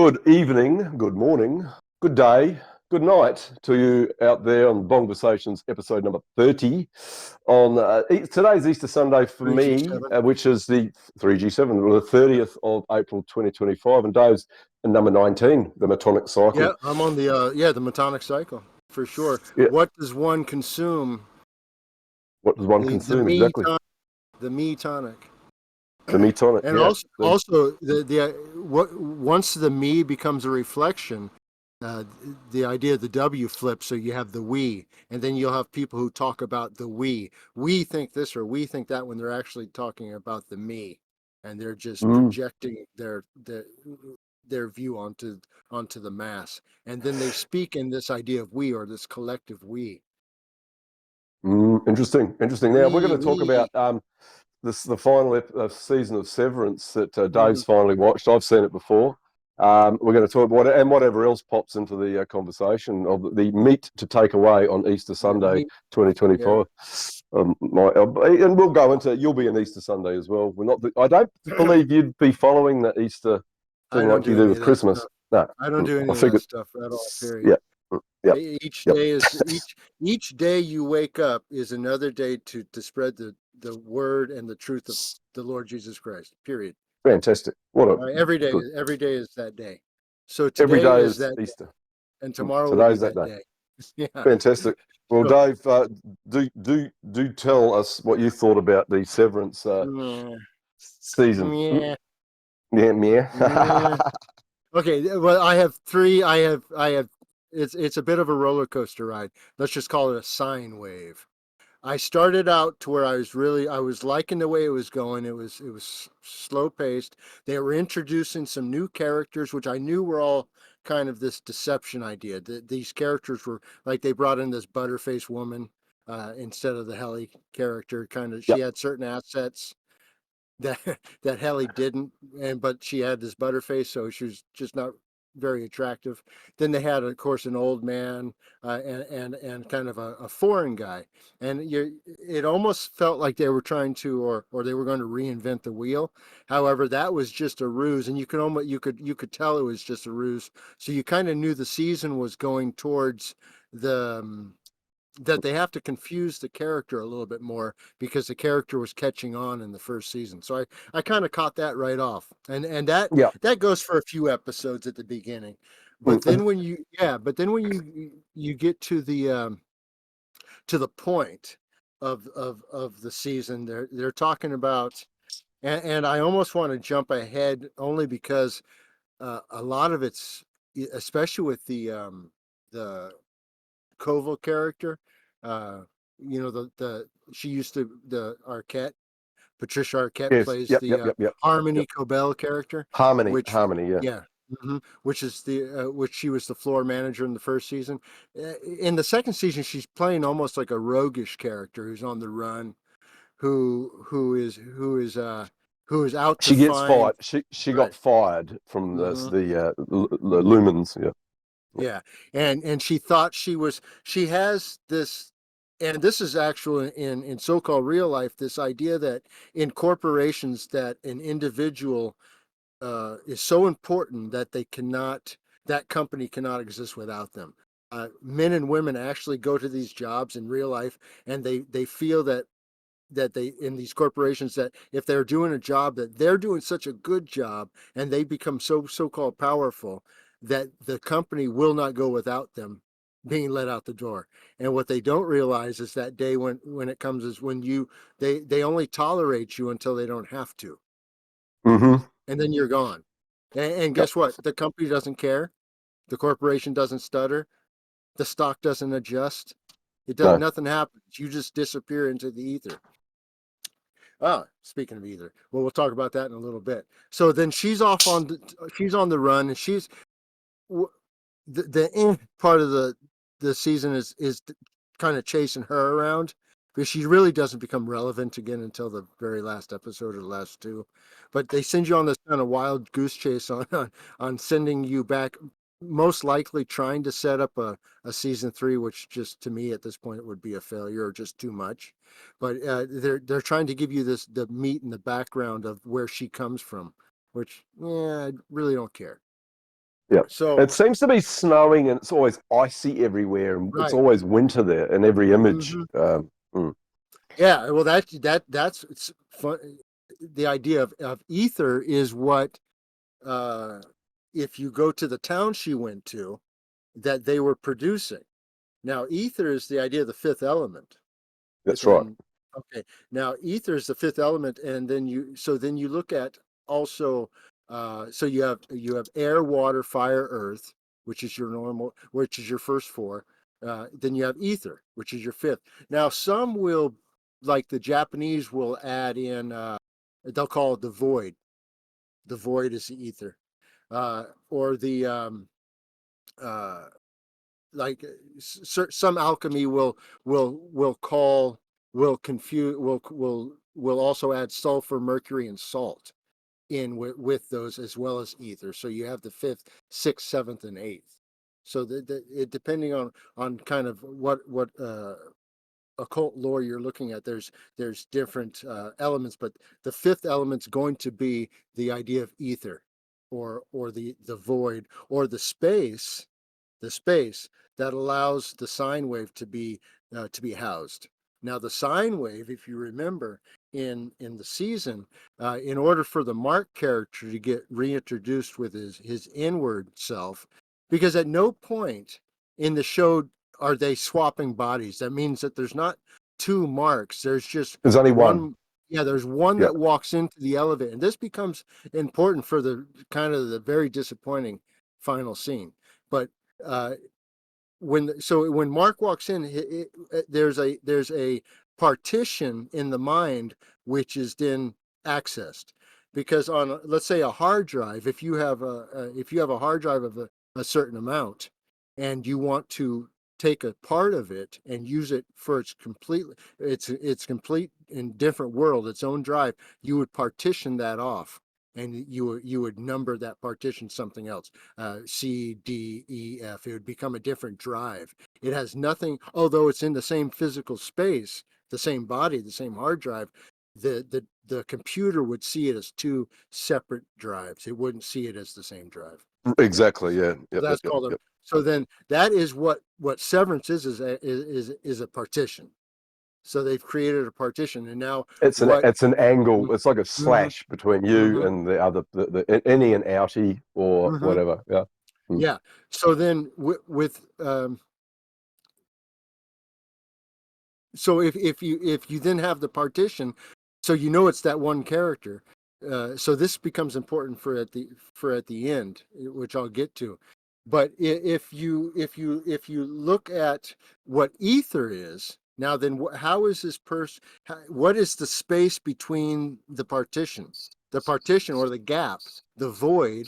Good evening, good morning, good day, good night to you out there on Bongversations episode number 30. Today's Easter Sunday for me, 3G7. which is the 3G7, the 30th of April 2025, and Dave's number 19, the Metonic cycle. Yeah, I'm on the Metonic cycle for sure. Yeah. What does one consume? What does one The consume me exactly? tonic, the me tonic, The Metonic, and yeah. also once the me becomes a reflection, the idea of the W flips, so you have the we, and then you'll have people who talk about the we. We think this or we think that when they're actually talking about the me, and they're just projecting their view onto the mass, and then they speak in this idea of we or this collective we. Interesting. Now we're going to talk about the final season of Severance that Dave's finally watched. I've seen it before. We're going to talk about and whatever else pops into the conversation of the meat to take away on Easter Sunday, 2025. And we'll go into. You'll be an Easter Sunday as well. I don't believe you'd be following the Easter thing like you do with Christmas. No, I don't do any of that stuff at all. Period. Yeah. Yep. Each day is each day you wake up is another day to spread the word and the truth of the Lord Jesus Christ. Period. Fantastic. Every day is that day. So today every day is that Easter, day, and tomorrow today's will be that day. Yeah. Fantastic. Well, So, Dave, do tell us what you thought about the Severance season. yeah. Yeah. Okay, well, I have three. I have. It's a bit of a roller coaster ride. Let's just call it a sine wave. I started out to where I was liking the way it was going. It was slow paced. They were introducing some new characters, which I knew were all kind of this deception idea. These characters were like they brought in this butterface woman instead of the Helly character. Kind of, she Yep. had certain assets that that Helly didn't, but she had this butterface, so she was just not very attractive. Then they had, of course, an old man and kind of a foreign guy, and it almost felt like they were trying to, or they were going to reinvent the wheel. However, that was just a ruse, and you could tell it was just a ruse. So you kind of knew the season was going towards the that they have to confuse the character a little bit more because the character was catching on in the first season. So I kind of caught that right off. And that goes for a few episodes at the beginning. But then when you get to the point of the season, they're talking about, and I almost want to jump ahead only because a lot of it's, especially with the Koval character. Uh, she used to the Arquette. Patricia Arquette Yes. plays Yep. the Harmony Cobell character, which Harmony. Yeah. yeah, which is which she was the floor manager in the first season. In the second season, she's playing almost like a roguish character who's on the run, who is out to She gets find. fired. She Right. got fired from the Lumens. Yeah. Yeah, and she thought she has this, and this is actual in so-called real life, this idea that in corporations that an individual is so important that that company cannot exist without them. Men and women actually go to these jobs in real life, and they feel that they in these corporations, that if they're doing a job, that they're doing such a good job, and they become so-called powerful, that the company will not go without them being let out the door. And what they don't realize is that day when it comes is when they only tolerate you until they don't have to, and then you're gone. And guess what? The company doesn't care. The corporation doesn't stutter. The stock doesn't adjust. It does. No. Nothing happens. You just disappear into the ether. Speaking of either, well, we'll talk about that in a little bit. So then she's she's on the run, and the end part of the season is kind of chasing her around, because she really doesn't become relevant again until the very last episode or the last two. But they send you on this kind of wild goose chase on sending you back, most likely trying to set up a season three, which just to me at this point would be a failure or just too much. But they're trying to give you the meat and the background of where she comes from, which I really don't care. Yeah. So It seems to be snowing and it's always icy everywhere, and it's right. always winter there in every image. Hmm. Mm. Yeah, well, that's it's fun. The idea of ether is what, uh, if you go to the town she went to, that they were producing. Now, ether is the idea of the fifth element. That's right. Within, okay, now ether is the fifth element, and then you look at also, so you have air, water, fire, earth, which is your normal, which is your first four. Then you have ether, which is your fifth. Now some will, like the Japanese, will add in, they'll call it the void. The void is the ether, or the uh, like some alchemy will call, will confuse, will also add sulfur, mercury, and salt in with those, as well as ether. So you have the fifth, sixth, seventh, and eighth. So it, depending on kind of what occult lore you're looking at, there's different elements, but the fifth element's going to be the idea of ether, or the void, or the space that allows the sine wave to be housed. Now, the sine wave, if you remember, in the season, in order for the Mark character to get reintroduced with his inward self, because at no point in the show are they swapping bodies. That means that there's not two Marks. There's just There's only one. one. Yeah, there's one Yeah. that walks into the elevator, and this becomes important for the kind of the very disappointing final scene. But uh, when Mark walks in, there's a partition in the mind which is then accessed, because on, let's say, a hard drive, if you have a hard drive of a certain amount, and you want to take a part of it and use it for its complete and different world, its own drive, you would partition that off, and you would number that partition something else, C, D, E, F. It would become a different drive. It has nothing, although it's in the same physical space, the same body, the same hard drive. The computer would see it as two separate drives. It wouldn't see it as the same drive. Exactly. Yeah. So Yep. Yep. that's Yep. called a. Yep. So then that is what severance is a partition. So they've created a partition, and now what? It's an angle. It's like a Mm-hmm, slash between you mm-hmm, and the other, the innie and outie or mm-hmm. whatever. Yeah. Mm. Yeah. So then with so if you then have the partition, so you know it's that one character. So this becomes important for at the end, which I'll get to. But if you look at what ether is now, then how is this person? What is the space between the partition? The partition, or the gap, the void.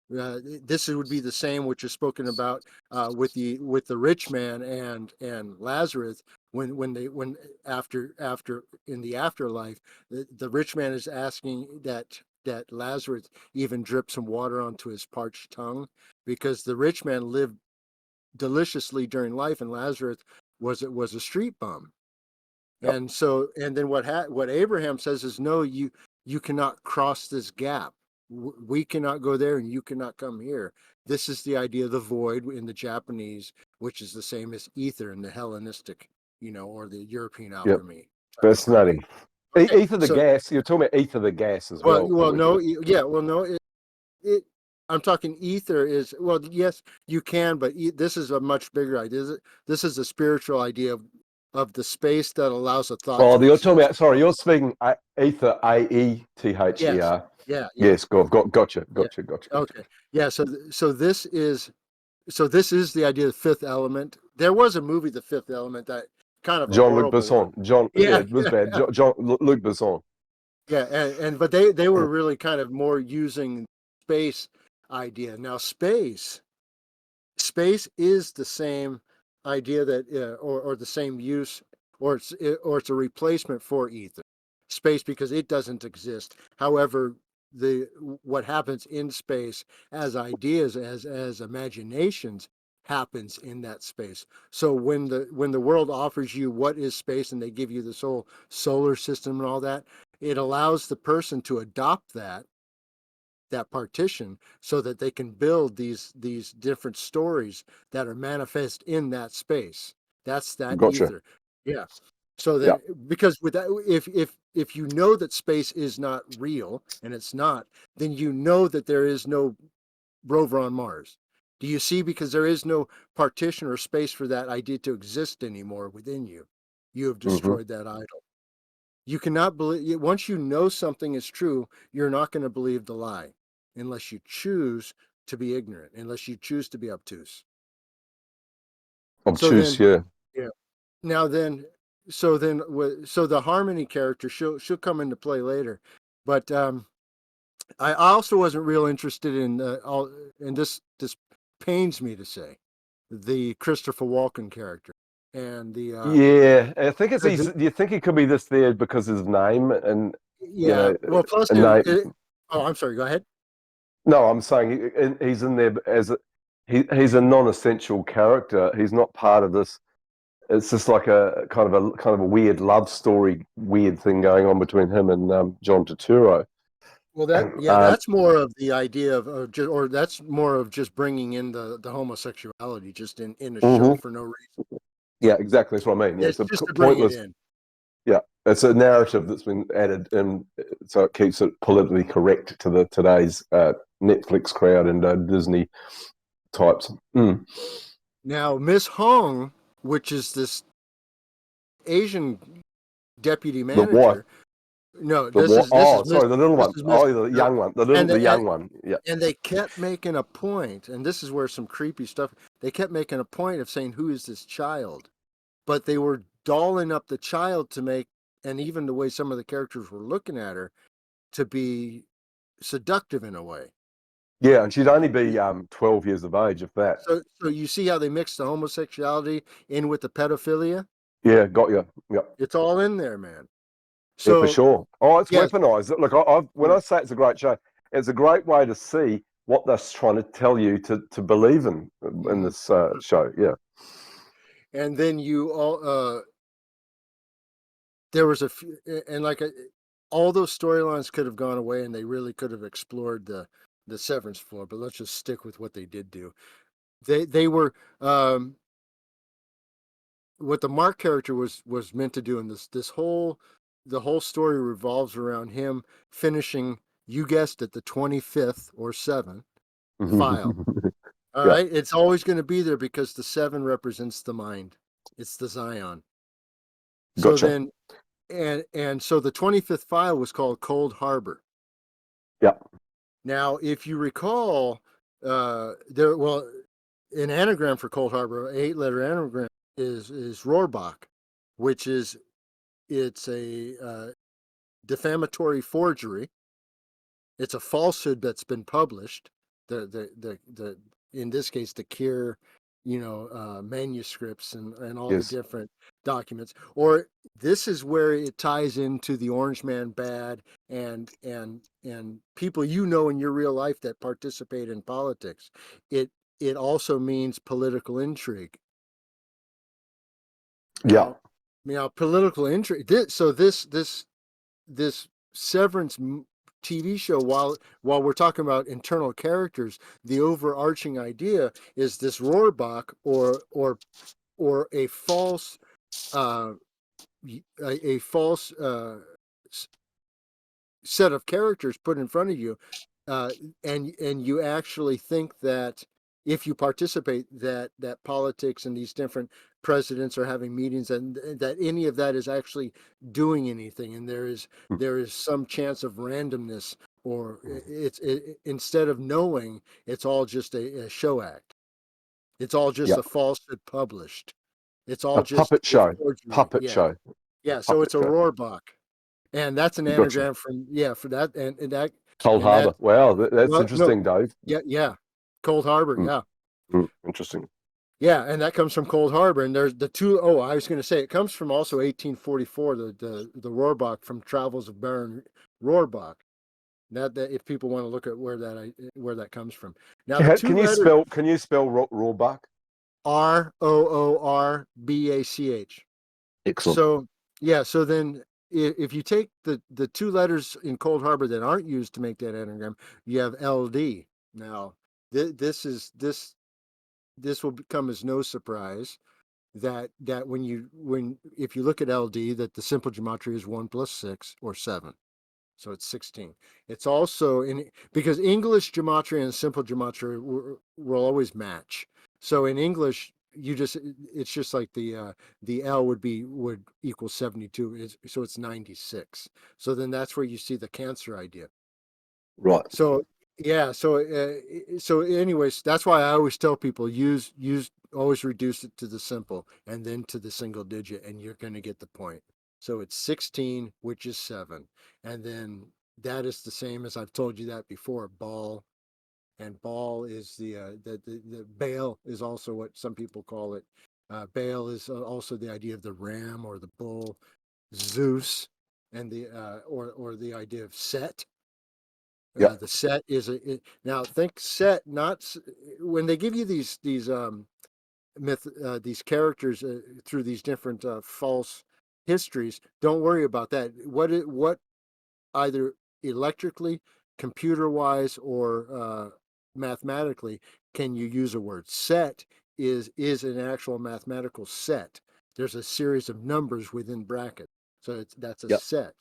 This would be the same which is spoken about with the rich man and Lazarus, when after in the afterlife, the rich man is asking that Lazarus even drip some water onto his parched tongue, because the rich man lived deliciously during life, and Lazarus was a street bum. Yep. And so, and then what Abraham says is, no, you cannot cross this gap. We cannot go there, and you cannot come here. This is the idea of the void in the Japanese, which is the same as ether in the Hellenistic, or the European Yep. alchemy type of idea. Fascinating. Okay, Ether the so gas. You're talking about ether the gas as well, well, probably. no, yeah, well, no, it I'm talking ether is, well, yes, you can, but this is a much bigger idea. This is a spiritual idea of the space that allows a thought Oh, to you're talking exist. about. Sorry, you're speaking ether. Yes. AETHER. Yeah. Yeah. Yes. Gotcha. Yeah. Gotcha. Gotcha. Gotcha. Okay. Yeah. So this is the idea of the fifth element. There was a movie, The Fifth Element, that kind of a Jean-Luc horrible one. Besson. John. Yeah, Yeah. it was bad. Luc Besson. Yeah. And but they were really kind of more using space idea. Now space is the same idea that, or the same use, or it's a replacement for ether space, because it doesn't exist. However, the what happens in space as ideas, as imaginations, happens in that space. So when the world offers you what is space, and they give you this whole solar system and all that, it allows the person to adopt that that partition so that they can build these different stories that are manifest in that space. That's that Gotcha. ether. Yeah. So Yeah. then, because with that, if you know that space is not real, and it's not, then you know that there is no rover on Mars. Do you see? Because there is no partition or space for that idea to exist anymore within you. You have Hmm. destroyed that idol. You cannot believe, once you know something is true, you're not going to believe the lie unless you choose to be ignorant, unless you choose to be obtuse. So Obtuse, then, yeah. yeah. Now then, so the harmony character, she'll come into play later, but I also wasn't real interested in all, and this pains me to say, the Christopher Walken character and Yeah, I think it's the easy. Do you think it could be this there because of his name and you yeah. know Well, plus a name? oh, I'm sorry. Go ahead. No, I'm saying he's in there as he's a non-essential character. He's not part of this. It's just like a kind of a weird love story, weird thing going on between him and John Turturro. Well, that's more of the idea of just, or that's more of just bringing in the homosexuality just in a show Mhm. for no reason. Yeah, exactly. That's what I mean. Yeah, It's it's a just to bring it pointless. in. Yeah, it's a narrative that's been added in, so it keeps it politically correct to the today's Netflix crowd and Disney types. Mm. Now, Miss Hong, which is this Asian deputy The wife, manager. No, the this what? is Oh, Miss, sorry, the little this one. is Miss. Oh, the Yep. young one. And The young one. Yeah. and they kept making a point, and this is where some creepy stuff. They kept making a point of saying, "Who is this child?" But they were dolling up the child to make, and even the way some of the characters were looking at her, to be seductive in a way. Yeah, and she'd only be 12 years of age, if that. So you see how they mix the homosexuality in with the pedophilia? Yeah, got you. Yeah, It's all in there, man. yeah, for So sure. Oh, it's yes, weaponized. Look, when yeah. I say it's a great show, it's a great way to see what they're trying to tell you to believe in Mhm. this show. Yeah. And then you all there was a few, and like all those storylines could have gone away, and they really could have explored the Severance floor. But let's just stick with what they did do. They were what the Mark character was meant to do, and this whole the whole story revolves around him finishing. You guessed it, the 25th or 7th file. All Yeah, right, it's always going to be there because the 7 represents the mind. It's the Zion. So gotcha. then, and so the 25th file was called Cold Harbor. Yeah. Now, if you recall, there well, an anagram for Cold Harbor, 8-letter anagram is Rohrbach, which is it's a defamatory forgery. It's a falsehood that's been published. The in this case the Kier, manuscripts and all the Yes. different documents. Or this is where it ties into the Orange Man bad and people in your real life that participate in politics. It also means political intrigue. Yeah. Now political intrigue. This Severance TV show, while we're talking about internal characters, the overarching idea is this Rohrbach or a false uh, a false set of characters put in front of you, uh, and you actually think that if you participate that politics and these different presidents are having meetings and that any of that is actually doing anything, and there is some chance of randomness, or instead of knowing, it's all just a show act. It's all just Yeah. a falsehood published. It's A all just puppet a show. forgery. Puppet Yeah, show. yeah. So Puppet it's a show. Rohrbach, and that's an Gotcha. anagram from, for that, and that Cold and that Harbor. Wow, that's well, no, interesting, Dave. yeah, yeah, Cold Harbor, Mm, yeah, interesting. yeah, and that comes from Cold Harbor. And there's the two, oh, I was going to say it comes from also 1844, the Rohrbach from Travels of Baron Rohrbach. That if people want to look at where that comes from. Now the two letters Can you spell Rohrbach? Rohrbach. Excellent. So yeah, so then if you take the two letters in Cold Harbor that aren't used to make that anagram, you have LD. Now, this will come as no surprise that if you look at LD, that the simple gematria is 1 plus 6 or 7. So it's 16. It's also because English gematria and simple gematria will always match. So in English, it's just like the L would equal 72. So it's 96. So then that's where you see the Cancer idea. Right. So yeah, so anyways, that's why I always tell people use always reduce it to the simple and then to the single digit, and you're going to get the point. So it's 16, which is 7, and then that is the same as I've told you that before. Ball, and ball is the Baal is also what some people call it. Baal is also the idea of the ram or the bull. Zeus, and the or the idea of Set. Yeah. The Set is now think Set not when they give you these these characters through these different false histories. Don't worry about that. What either electrically, computer wise, or mathematically can you use a word? Set is an actual mathematical set. There's a series of numbers within brackets, so that's a Yeah. set.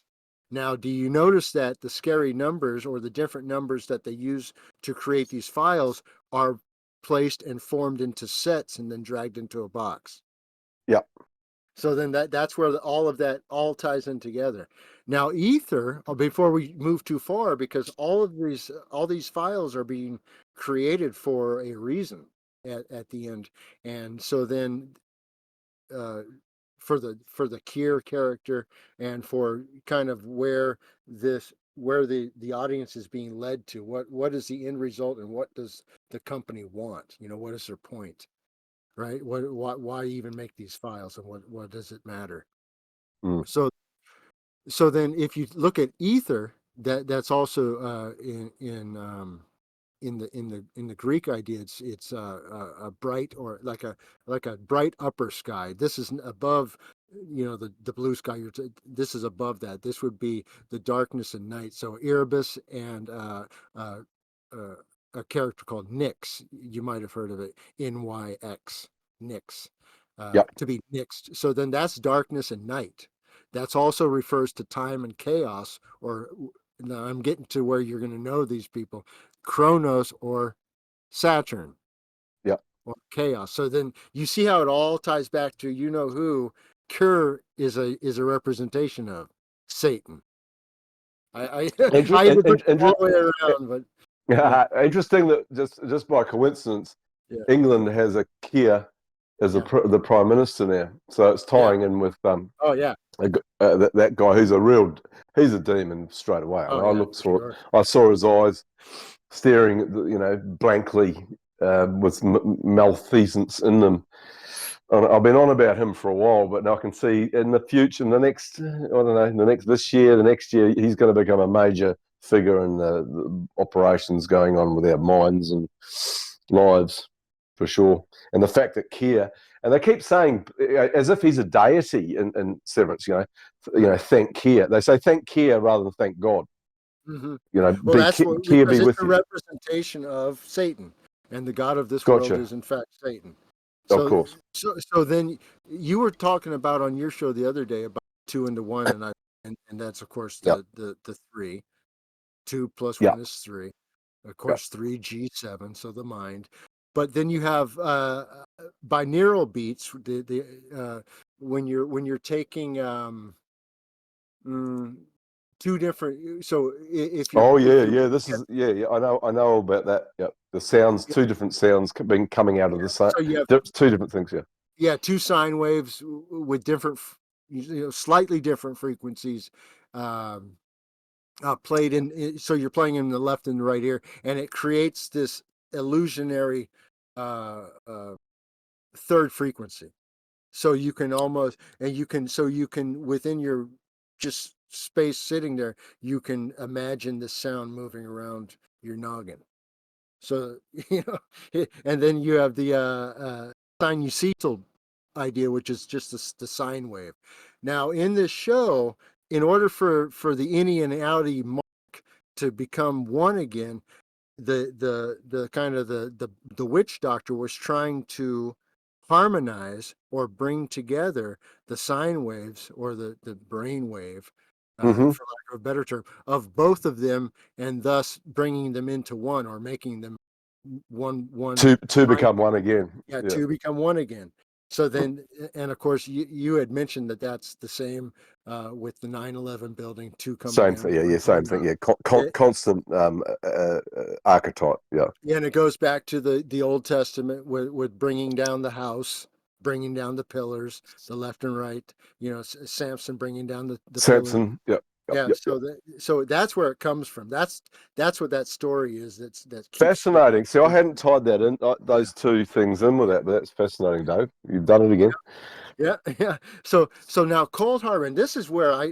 Now, do you notice that the scary numbers or the different numbers that they use to create these files are placed and formed into sets and then dragged into a box? Yeah. So then that's where all of that all ties in together. Now, Ether, before we move too far, because all these files are being created for a reason at the end, and so then uh, for the Kier character and for kind of where the audience is being led to, what is the end result and what does the company want? What is their point? Right? Why even make these files, and what does it matter? Mm. So then, if you look at Ether, that's also in the Greek idea. It's a bright, or like a bright upper sky. This is above, the blue sky. This is above that. This would be the darkness and night. So Erebus and uh, uh, a character called Nyx. You might have heard of it. NYX. Nyx. Yeah. To be nixed. So then that's darkness and night. That's also refers to time and chaos, or now I'm getting to where you're going to know these people. Kronos or Saturn Yeah. or chaos. So then you see how it all ties back to who. Cure is a representation of Satan. I Inter- I had in- to bring in- it all inter- the way around, but yeah, Interesting that just by coincidence, yeah, England has a Keir as yeah, the prime minister now, so it's yeah. tying in with Oh yeah, that guy who's he's a demon straight away. I oh mean, yeah, for sure. I saw his eyes staring at blankly with malfeasance in them. And I've been on about him for a while, but now I can see in the future, in the next, I don't know, this year, the next year, he's going to become a major figure in the operations going on with our minds and lives, for sure. And the fact that Keir, and they keep saying, as if he's a deity in Severance, Right. thank Keir. They say thank Keir rather than thank God. Hmm. Well, that's Keir because be it's with a you. representation of Satan, and the god of this world Gotcha. is in fact Satan. Of So, course. so then you were talking about on your show the other day about 2 into 1, and that's of course Yeah. the 3. 2 plus Yeah. 1 is 3. Of Yeah. course, 3G7, so the mind. But then you have binaural beats. The when you're taking mm, two different. So if you Oh if yeah, you yeah. This is yeah. I know all about that. Yeah, the sounds, yeah, two different sounds being coming out of the same. so you have Two different things. Yeah, two sine waves with different, slightly different frequencies. Um, Played so you're playing in the left and the right ear, and it creates this illusionary uh, uh, third frequency. So you can almost, and you can within your just space sitting there, you can imagine the sound moving around your noggin. So and then you have the sinusoidal idea, which is just the sine wave. Now in this show, in order for the innie and outie Mark to become one again, the kind of the witch doctor was trying to harmonize or bring together the sine waves or the brain wave, Hmm. for lack of a better term, of both of them, and thus bringing them into one, or making them one To mind, become one again. yeah, Yeah. to become one again. So then, and of course, you had mentioned that that's the same with the 9/11 building, two coming Same down, thing. Yeah. one Yeah. Same coming thing. up. Yeah. It, Constant archetype. Yeah. and it goes back to the Old Testament with bringing down the house, bringing down the pillars, the left and right. Samson bringing down the pillars. Samson. Yep. Yep. Yeah, Yep. Yep. so that's where it comes from. That's what that story is. That keeps bringing. Fascinating. See, I hadn't tied that in, those two things in with that, but that's fascinating, Dave. You've done it again. Yeah, yeah. So now Cold Harbor, and this is where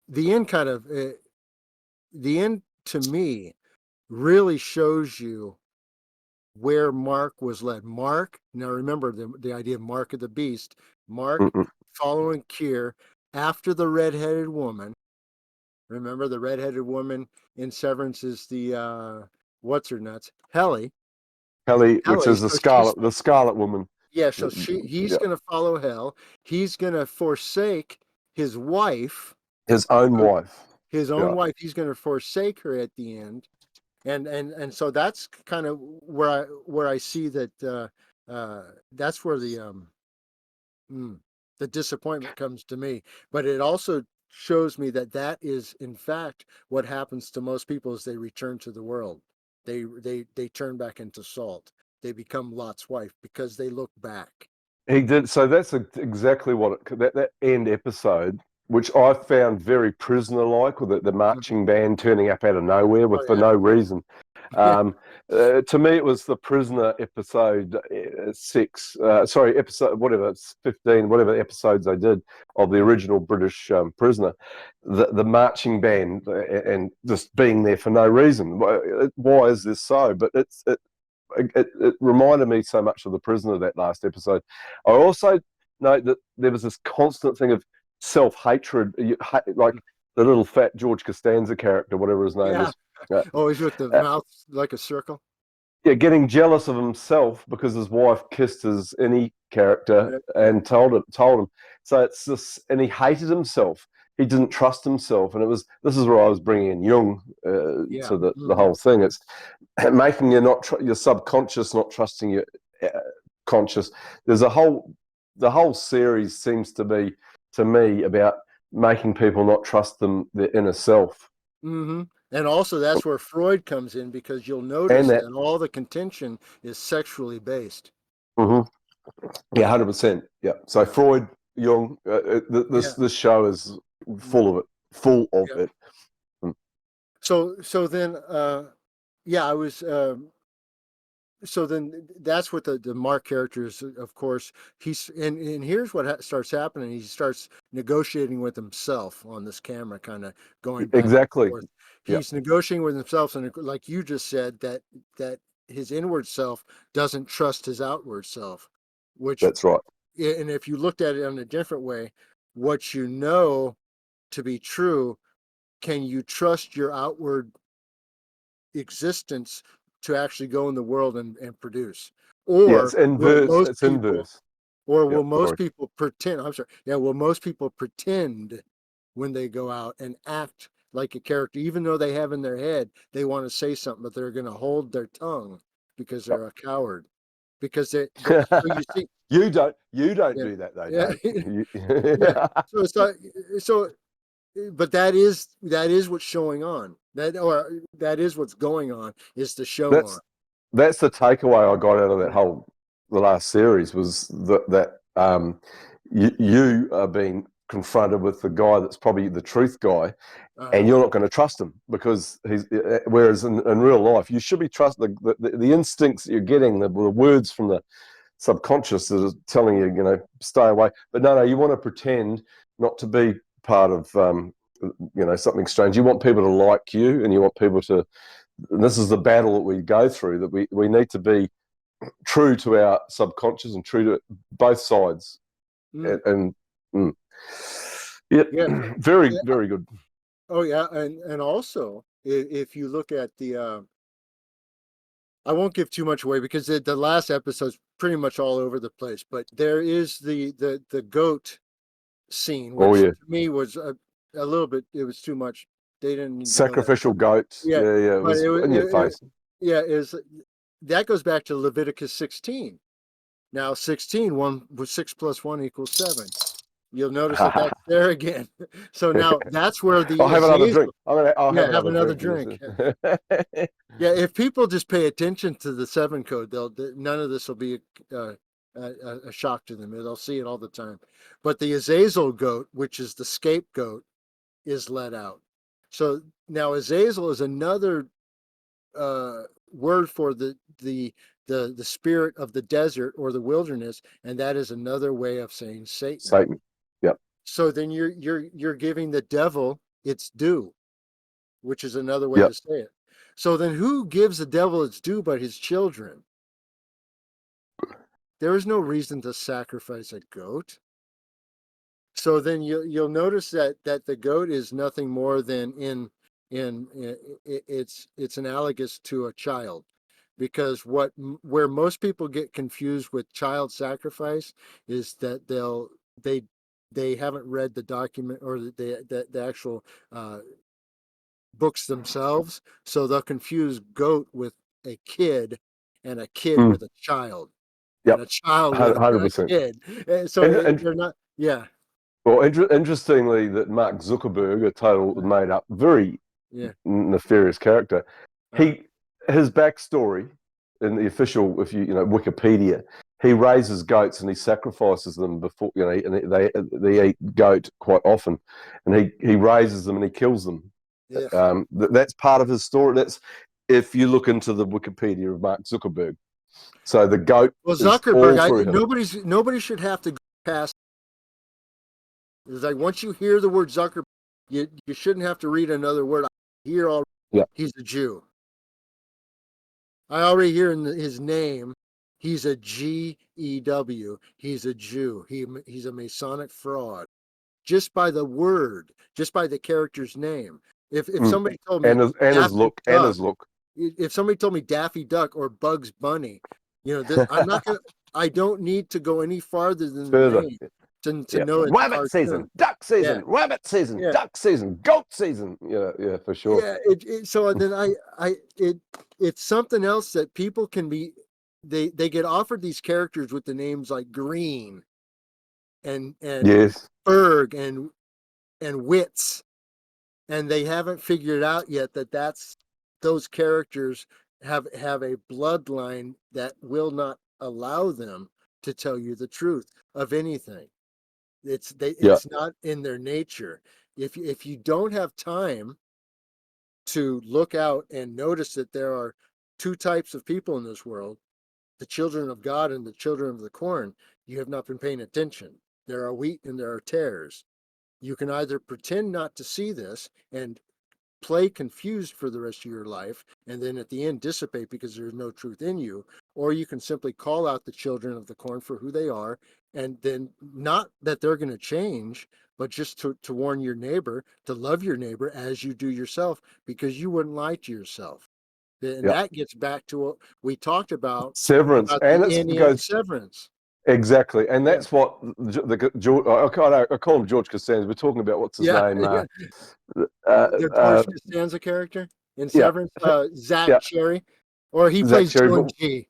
the end kind of the end to me really shows you where Mark was led. Mark, now remember the idea of Mark of the Beast. Mark Mm-mm. following Kier after the redheaded woman. Remember the redheaded woman in Severance is the what's her nuts? Helly. Kelly, which Helly. is So she's, the Scarlet Woman. yeah, so he's Yeah. gonna follow Hell. He's gonna forsake his wife, His own who wife. his own Yeah. wife, he's gonna forsake her at the end. And so that's kind of where I see that that's where mm, the disappointment comes to me. But it also shows me that that is in fact what happens to most people as they return to the world. They turn back into salt. They become Lot's wife because they look back. He did. So that's exactly what that end episode, which I found very prisoner-like, with the Mhm. marching band turning up out of nowhere Oh for no reason. yeah, Um, to me, it was the prisoner episode 6. Sorry, episode whatever, it's 15, whatever episodes they did of the original British prisoner. The marching band and just being there for no reason. Why is this so? But it reminded me so much of The Prisoner, that last episode. I also note that there was this constant thing of self-hatred, like the little fat George Costanza character, whatever his name yeah. is. Uh, Always with the uh, mouth like a circle. yeah, getting jealous of himself because his wife kissed his any character Yeah, yeah, and told him. So it's this, and he hated himself. He didn't trust himself, and this is where I was bringing in Jung yeah. to the Hmm. whole thing. It's making you not your subconscious not trusting your conscious. There's the whole series seems to be, to me, about making people not trust their inner self, Hmm. And also that's where Freud comes in, because you'll and notice that. that all the contention is sexually based. Mhm. Yeah, 100%. Yeah. So Freud, Jung, Yeah, this show is yeah, full of it, full of yeah. it. Mm. So then yeah, I was so then that's what the Mark character is. Of course, he's and here's what starts happening. He starts negotiating with himself on this camera, kind of going back and Exactly. forth. Yeah, He's negotiating with himself, and like you just said, that his inward self doesn't trust his outward self, which, that's right. and if you looked at it in a different way, what you know to be true, can you trust your outward existence to actually go in the world and produce? Yeah, Or it's will inverse. most It's people, inverse. or Yeah, will most sorry. people pretend, I'm sorry, yeah, will most people pretend when they go out and act like a character, even though they have in their head they want to say something, but they're going to hold their tongue because they're a coward? Because so you see, You don't yeah, do that though, yeah, Dave. yeah. So it's not, so but that is what's showing on, that or that is what's going on, is the show on. that's that's the takeaway I got out of the last series, was that you are being confronted with the guy that's probably the truth guy, Uh, and you're not going to trust him because he's. Whereas in real life, you should be trusting the instincts that you're getting, the words from the subconscious that is telling you, stay away. But no, you want to pretend not to be part of, something strange. You want people to like you, and you want people to. And this is the battle that we go through. That we need to be true to our subconscious and true to both sides, mm. and mm. Yeah, Yeah. very, Yeah. very good. Oh yeah, and also if you look at the I won't give too much away because the last episode's pretty much all over the place, but there is the goat scene, Oh which yeah, to me was a little bit, it was too much. They didn't need to go that sacrificial far. goats. Yeah, Yeah, yeah, it but was in your face. yeah, is that goes back to Leviticus 16. Now 16, 1 was 6 plus 1 equals 7. You'll notice that that's there again. So now that's where the I'll have another drink. Azazel, I'll yeah, have have another another drink. drink. Yes. Yeah, if people just pay attention to the 7 code, none of this will be a shock to them. They'll see it all the time. But the Azazel goat, which is the scapegoat, is let out. So now Azazel is another word for the spirit of the desert or the wilderness, and that is another way of saying Satan. Satan. Yep. So then you're giving the devil its due, which is another way Yep. to say it. So then who gives the devil its due but his children? There is no reason to sacrifice a goat. So then you'll notice that the goat is nothing more than it's analogous to a child, because where most people get confused with child sacrifice is that they they haven't read the document or the actual books themselves, so they'll confuse goat with a kid and a kid Mm, with a child and yep. a child with a 100%. kid. And so And they're not, yeah, well, interestingly, that Mark Zuckerberg, a total made up, very yeah, nefarious character, uh, he his backstory in the official, if you Wikipedia, he raises goats and he sacrifices them before and they eat goat quite often, and he raises them and he kills them. yeah. That's part of his story. That's if you look into the Wikipedia of Mark Zuckerberg. So the goat Well, is all Zuckerberg, through him. nobody should have to go past. It's like once you hear the word Zuckerberg, you shouldn't have to read another word. I hear already Yeah, he's a Jew. I already hear in his name, he's a GEW. He's a Jew. He's a Masonic fraud. Just by the word, just by the character's name. If mm. somebody told me And his Daffy look, and Duck, his look if somebody told me Daffy Duck or Bugs Bunny, that I'm not gonna. I don't need to go any farther than the further. name to Yeah, know it's a rabbit season, cartoon. duck Yeah, season, rabbit season, yeah, duck season, goat season. Yeah, yeah, for sure. yeah. So then it's something else that people can be. They get offered these characters with the names like Green and Yes. Berg and Wits, and they haven't figured out yet that those characters have a bloodline that will not allow them to tell you the truth of anything. Yeah. It's not in their nature. If you don't have time to look out and notice that there are two types of people in this world, the children of God and the children of the corn, you have not been paying attention. There are wheat and there are tares. You can either pretend not to see this and play confused for the rest of your life and then at the end dissipate because there's no truth in you, or you can simply call out the children of the corn for who they are, and then not that they're going to change, but just to warn your neighbor to love your neighbor as you do yourself, because you wouldn't lie to yourself. And Yeah. that gets back to what we talked Severance, about and the it's Indian because severance. exactly, and Yeah, that's what George. I call him George Costanza. We're talking about what's his yeah, name? yeah. Uh, The uh, George Costanza character in yeah, Severance, Zach yeah, Cherry, or he Zach plays Cherry, Dylan but G.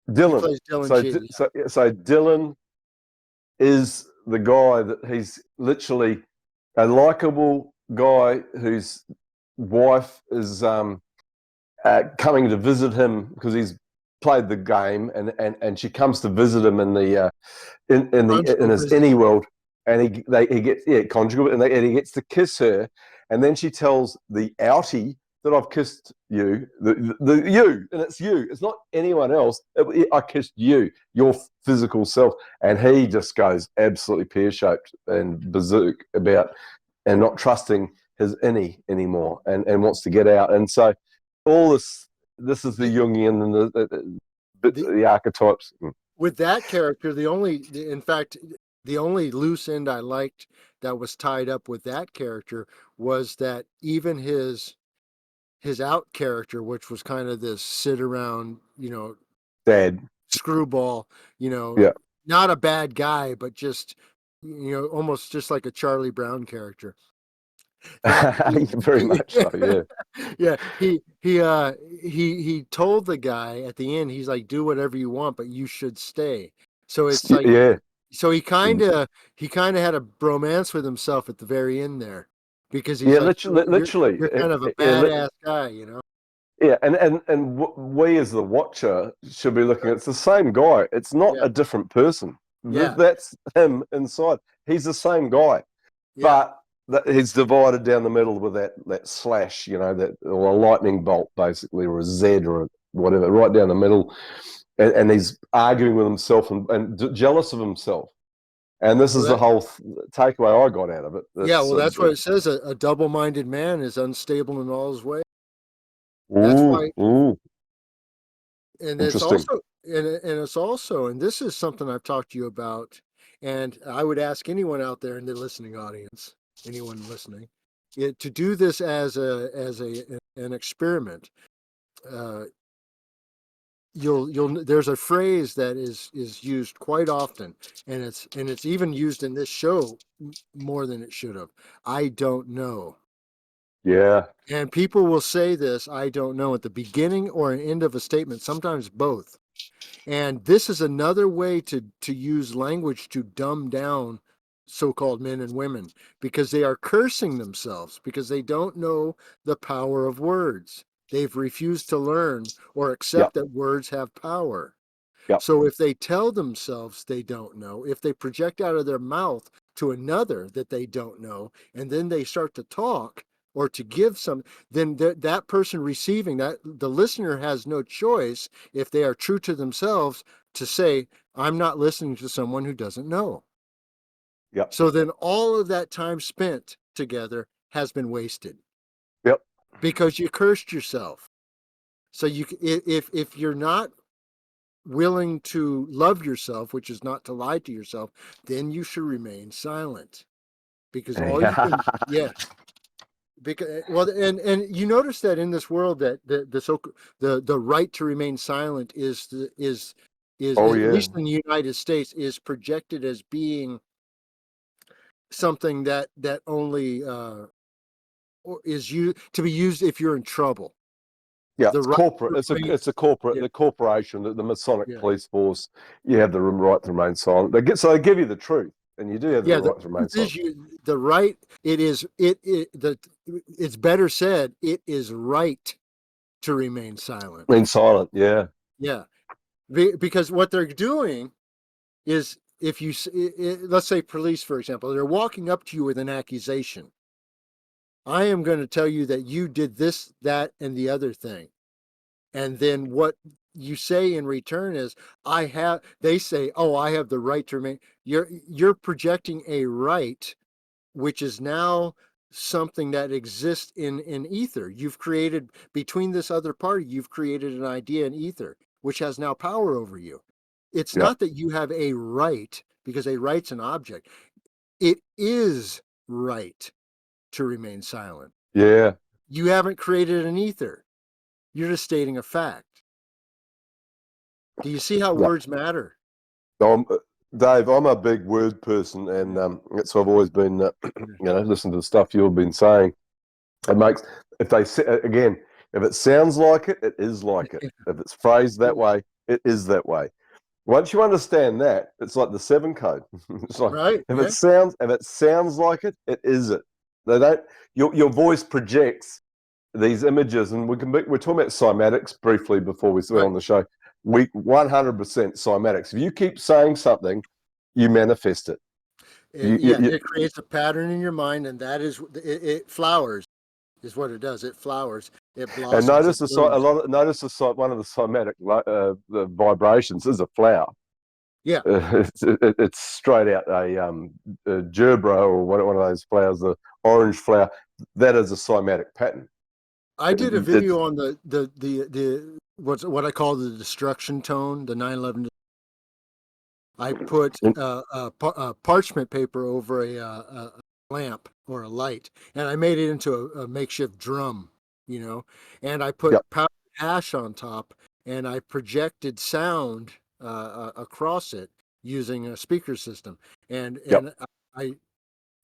He Dylan. plays Dylan So, G. so Dylan is the guy that he's literally a likable guy whose wife is coming to visit him because he's played the game, and she comes to visit him in the in Conjugal his visit. innie world, and he gets conjugal, and he gets to kiss her, and then she tells the outie that I've kissed you, the you, and it's you, it's not anyone else. I kissed you, your physical self, and he just goes absolutely pear shaped and berserk about and not trusting his innie anymore, and wants to get out, and so all this is the The, Jungian and the the archetypes. with that character, the only, in fact, The only loose end I liked that was tied up with that character was that even his out character, which was kind of this sit around, Dad. screwball, Yeah. not a bad guy, but just, almost just like a Charlie Brown character. That Very much so. Yeah. yeah, he told the guy at the end, he's like, do whatever you want, but you should stay. So it's like, Yeah. so he kind of had a bromance with himself at the very end there, because he's Yeah. like, Literally. Literally. you're kind of a Yeah. badass guy. Yeah, and we as the watcher should be looking. It's the same guy. It's not Yeah, a different person. yeah, That's him inside. He's the same guy, yeah. but he's divided down the middle with that slash, that or a lightning bolt basically, or a Z or a whatever, right down the middle, and he's arguing with himself and jealous of himself. And this Well, is the whole takeaway I got out of it. yeah, It's well, that's what it says. A double-minded man is unstable in all his ways. That's ooh, why, ooh, and it's interesting. also, and it's also, and this is something I've talked to you about, and I would ask anyone out there in the listening audience, anyone listening, to do this as an experiment. Uh, there's a phrase that is used quite often, and it's even used in this show more than it should have. I don't know. Yeah, And people will say this, I don't know, at the beginning or an end of a statement, sometimes both. And this is another way to use language to dumb down so-called men and women, because they are cursing themselves because they don't know the power of words. They've refused to learn or yep, accept that words have power. yep, So if they tell themselves they don't know, if they project out of their mouth to another that they don't know, and then they start to talk or to give some, then that person receiving that, the listener has no choice, if they are true to themselves, to say, I'm not listening to someone who doesn't know. yep, So then all of that time spent together has been wasted yep. because you cursed yourself. So if you're not willing to love yourself, which is not to lie to yourself, then you should remain silent, because all you can, yeah, because, well, and you notice that in this world that the right to remain silent is Oh at yeah, least in the United States is projected as being something that only is you to be used if you're in trouble. yeah. The It's right corporate. to remain, It's a corporate. yeah, The corporation, the Masonic yeah. police force. You have the right to remain silent. They give you the truth, and you do have the Yeah, the right to remain truth silent. is the right, it's better said, it is right to remain silent. Remain silent. Yeah, Yeah. Because what they're doing is, if you let's say police, for example, they're walking up to you with an accusation. I am going to tell you that you did this, that, and the other thing. And then what you say in return is, they say, oh, I have the right to remain. You're projecting a right, which is now something that exists in ether. You've created, between this other party, you've created an idea in ether, which has now power over you. It's yeah, not that you have a right, because a right's an object. It is right to remain silent. yeah, You haven't created an ether. You're just stating a fact. Do you see how yeah. words matter? I'm, Dave, I'm a big word person, and Yeah. that's I've always been. Yeah. Listen to the stuff you've been saying. It makes if they say again, if it sounds like it, it is like it. If it's phrased that way, it is that way. Once you understand that, it's like the seven code. It's like Right. Yeah. if it sounds like it, it is it. They don't. Your voice projects these images, and we're talking about cymatics briefly before we went Right. on the show. We 100% cymatics. If you keep saying something, you manifest it. Yeah. It creates a pattern in your mind, and that is it flowers, is what it does. It flowers, it And blossoms, it blooms. one of the cymatic the vibrations is a flower. Yeah. It's straight out a gerbera or one of those flowers, the orange flower. That is a cymatic pattern. I did a It's video on the what I call the destruction tone, the 9/11 I put Mm, parchment paper over a lamp or a light, and I made it into a makeshift drum, you know. And I put yep, powdered ash on top, and I projected sound across it using a speaker system. And yep, and I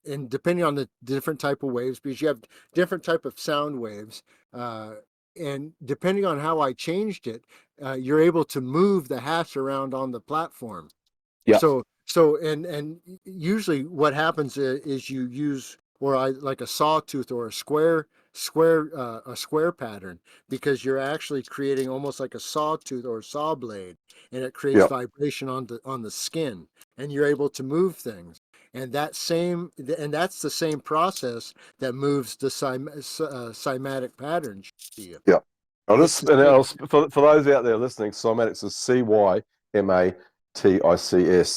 and depending on the different type of waves, because you have different type of sound waves, uh, and depending on how I changed it, you're able to move the hash around on the platform. yep, So usually what happens is you use or I like a sawtooth or a square pattern, because you're actually creating almost like a sawtooth or a saw blade, and it creates yep, vibration on the skin, and you're able to move things. And that's the same process that moves the cymatic patterns to you. yep. I'll It's just the and same. for those out there listening, cymatics is CYMATICS,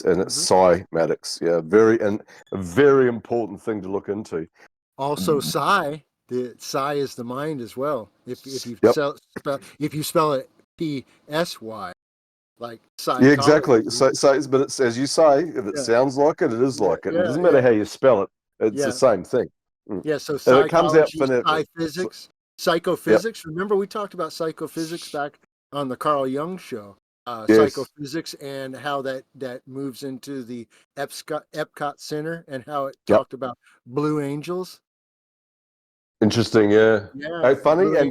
and it's Mhm. cymatics. Yeah, a very important thing to look into. Also, the psi is the mind as well. Yep. If you spell it PSY, like Yeah, exactly. psychology. But it's as you say, if it Yeah, sounds like it, it is yeah, like it. It yeah, doesn't matter yeah, how you spell it; it's the yeah, same thing. Mm. yeah. So And it comes out psychology, phonetically. So, physics, yep. psychophysics. Remember we talked about psychophysics back on the Carl Jung show. Yes. Psychophysics and how that moves into the Epcot Center, and how it Yep. talked about blue angels. Interesting. Yeah. Yeah, Hey, the blue. Yeah,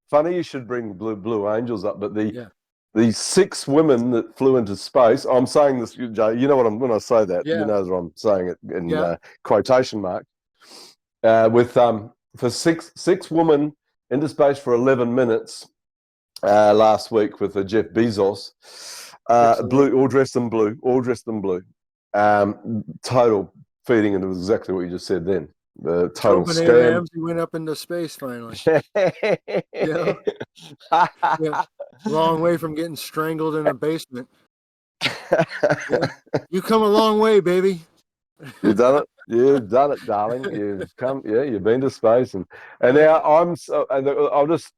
funny you should bring Blue Angels up, but yeah, the six women that flew into space. I'm saying this, Jay. You know what I'm when I say that. You yeah, know that I'm saying it in yeah. quotation mark. With For six women into space for 11 minutes last week with Jeff Bezos. Excellent. Blue, all dressed in blue. Total feeding into exactly what you just said then. The total Tobin scam. Ramsey went up into space finally. Yeah, yeah. Long way from getting strangled in a basement. Yeah, you come a long way, baby. You've done it. You've done it, darling. You've come. Yeah, you've been to space, and Yeah. now I'm. So, and I'll just.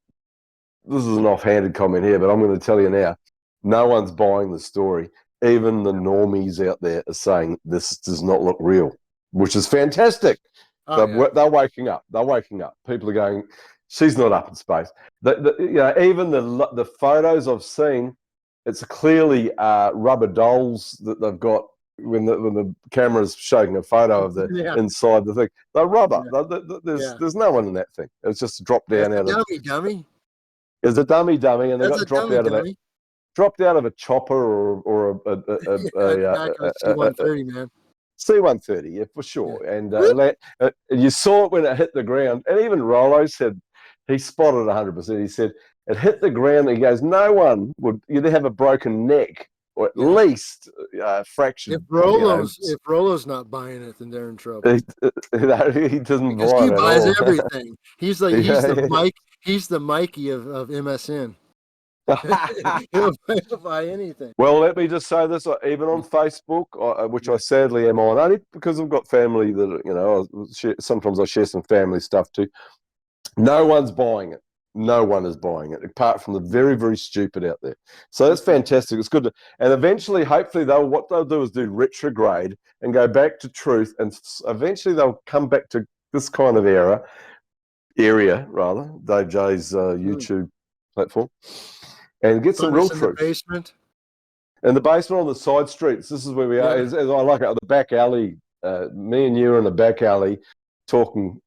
This is an offhanded comment here, but I'm going to tell you now. No one's buying the story. Even the normies out there are saying this does not look real, which is fantastic. Oh yeah. They're waking up. They're waking up. People are going. She's not up in space. Even the photos I've seen, it's clearly rubber dolls that they've got when the camera's showing a photo of the Yeah. inside the thing. They're rubber. Yeah. There's Yeah. there's no one in that thing. It's just a drop That's down a out of. dummy, dummy. It's a dummy, and they That's got a dummy, dummy. dropped out of a chopper or Yeah, back on a C-130, man. C-130, yeah, for Yeah. sure. And Whoop. you saw it when it hit the ground. And even Rollo said he spotted 100%. He said it hit the ground. And he goes, no one would. You'd have a broken neck or at Yeah. least fractured. You know, If Rolo's not buying it, then they're in trouble. he, he doesn't Because buy he it at buys all. everything. Yeah. He's the Mikey of MSN. He'll buy anything. Well, let me just say this: even on Facebook, which I Yeah. sadly am on, only because I've got family that sometimes I share some family stuff too. No one's buying it. No one is buying it, apart from the very, very stupid out there. So that's Okay. fantastic. It's good, and eventually, hopefully, what they'll do is do retrograde and go back to truth, and eventually they'll come back to this kind of area rather, Dave J's Mm. YouTube platform, and get some Find real us in the truth. basement. In the basement on the side streets, this is where we are. Yeah. As I like it, the back alley. Me and you are in the back alley talking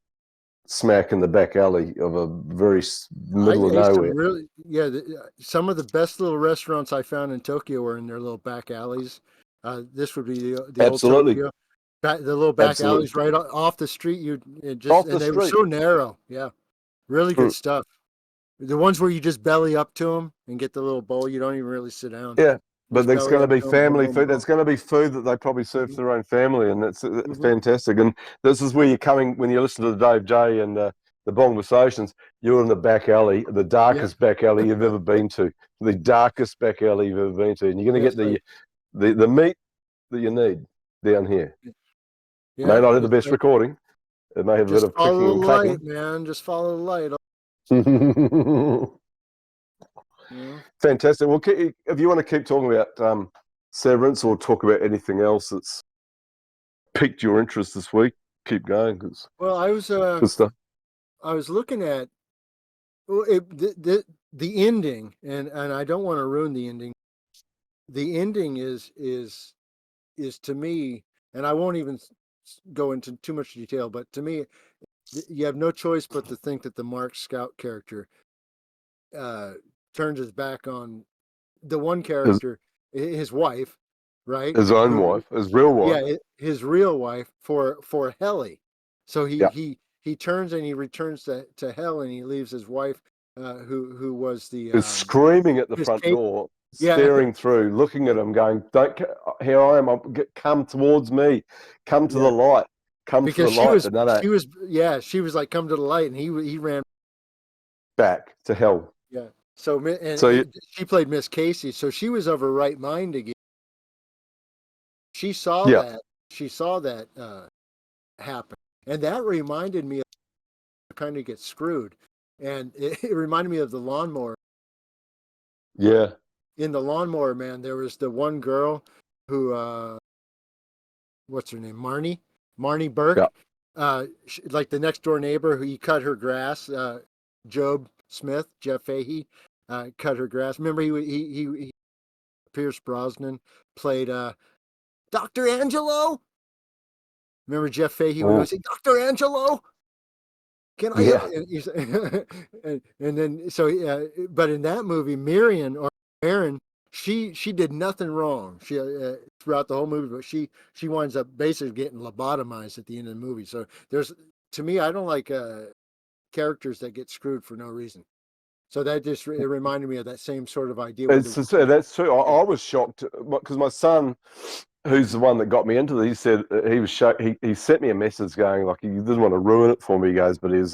smack in the back alley of a very I middle of ate nowhere. some really, yeah, some of the best little restaurants I found in Tokyo were in their little back alleys. This would be the old Absolutely. Tokyo. The little back Absolutely. alleys right off the street. Off the And they were street. so narrow. Yeah. Really good Mm. stuff. The ones where you just belly up to them and get the little bowl. You don't even really sit down. Yeah. But Just there's belly going to up be to them. Boom, family boom, food. There's boom. going to be food that they probably serve Hmm. to their own family, and that's Hmm. fantastic. And this is where you're coming when you listen to Dave J and the Bongversations. You're in the back alley, the Yeah. darkest back alley you've ever been to, the darkest back alley you've ever been to, and you're going to That's get right. the meat that you need down here. May Yeah. not have the That's best right. recording. It may have a bit Just of clicking follow and the light, clacking. man. Just follow the light. You know? Fantastic. Well, if you want to keep talking about Severance, or talk about anything else that's piqued your interest this week? Keep going, because Well, good stuff. I was looking at well, the ending, and I don't want to ruin the ending. The ending is to me, and I won't even go into too much detail, but to me, you have no choice but to think that the Mark Scout character uh, turns his back on the one His, character, his wife, right? his own wife, his real wife. Yeah, his real wife for Helly. So Yeah, he turns and he returns to hell, and he leaves his wife, who was the is screaming at the Miss front Kate. door, Yeah, staring through, looking at him, going, "Don't! Here I am. Come towards me. Come to the yeah. light. Come to the Because light." But no, no, she was like, come to the light, and he ran. back to hell. Yeah. So So and she played Miss Casey, so she was of her right mind again. She saw yeah, that. She saw that happen, and that reminded me of kind of get screwed, and it reminded me of the lawnmower. yeah, In the Lawnmower Man, there was the one girl who, what's her name, Marnie yeah. Burke, like the next door neighbor who he cut her grass. Job Smith, Jeff Fahey, cut her grass. Remember, he Pierce Brosnan played Dr. Angelo. Remember Jeff Fahey would Mm, always say, Dr. Angelo, can I? yeah, And then so, but in that movie, Marion or Aaron, she did nothing wrong. She throughout the whole movie, but she winds up basically getting lobotomized at the end of the movie. So there's to me, I don't like characters that get screwed for no reason. So that just it reminded me of that same sort of idea with the that's true. yeah, I was shocked because my son, who's the one that got me into this, he said he was shocked. He sent me a message going like he didn't want to ruin it for me. He goes, but he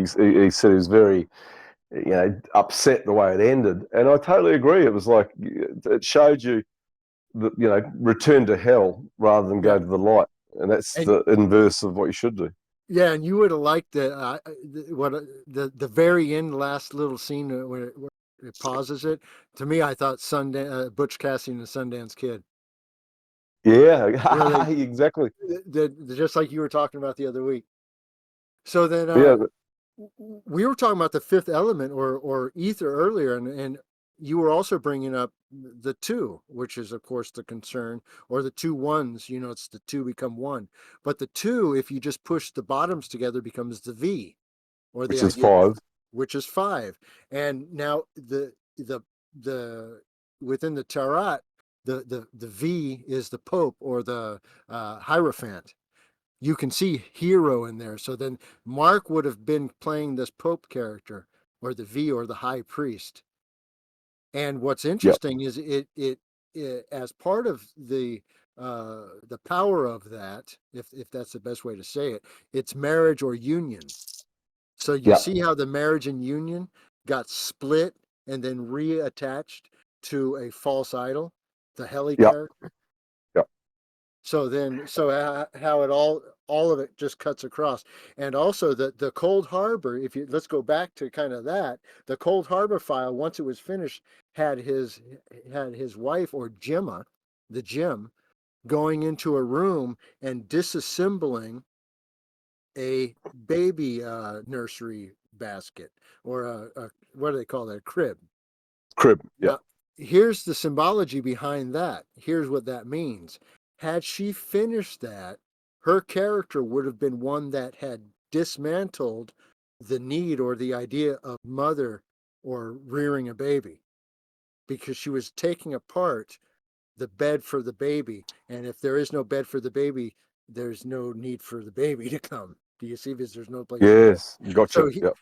said he was very upset the way it ended, and I totally agree. It was like it showed you that return to hell rather than go yeah. to the light, and that's And the inverse of what you should do. yeah, and you would have liked the very end last little scene where it pauses it. To me, I thought Sundance Butch Cassidy and the Sundance Kid. You know, Yeah, exactly. just like you were talking about the other week. So then Yeah, we were talking about the fifth element or ether earlier, and you were also bringing up the two, which is of course the concern, or the two ones. You know, it's the two become one. But the two, if you just push the bottoms together, becomes the V, or the which is idea, 5. which is five. And now the within the Tarot, the V is the Pope or the Hierophant. You can see hero in there. So then Mark would have been playing this Pope character or the V or the High Priest. And what's Yep, interesting is it as part of the power of that, if that's the best way to say it, it's marriage or union. So you yep, see how the marriage and union got split and then reattached to a false idol, the Heli yep, character. yep. So then, so how it all of it just cuts across, and also the Cold Harbor. If you let's go back to kind of that, the Cold Harbor file. Once it was finished, had his wife or Gemma, the Jim, going into a room and disassembling a baby nursery basket or a what do they call that, a crib. Crib. Yep, Now, here's the symbology behind that. Here's what that means. Had she finished that, her character would have been one that had dismantled the need or the idea of mother or rearing a baby because she was taking apart the bed for the baby. And if there is no bed for the baby, there's no need for the baby to come. Do you see? Because there's no place to go. yes, gotcha. So he, Yep,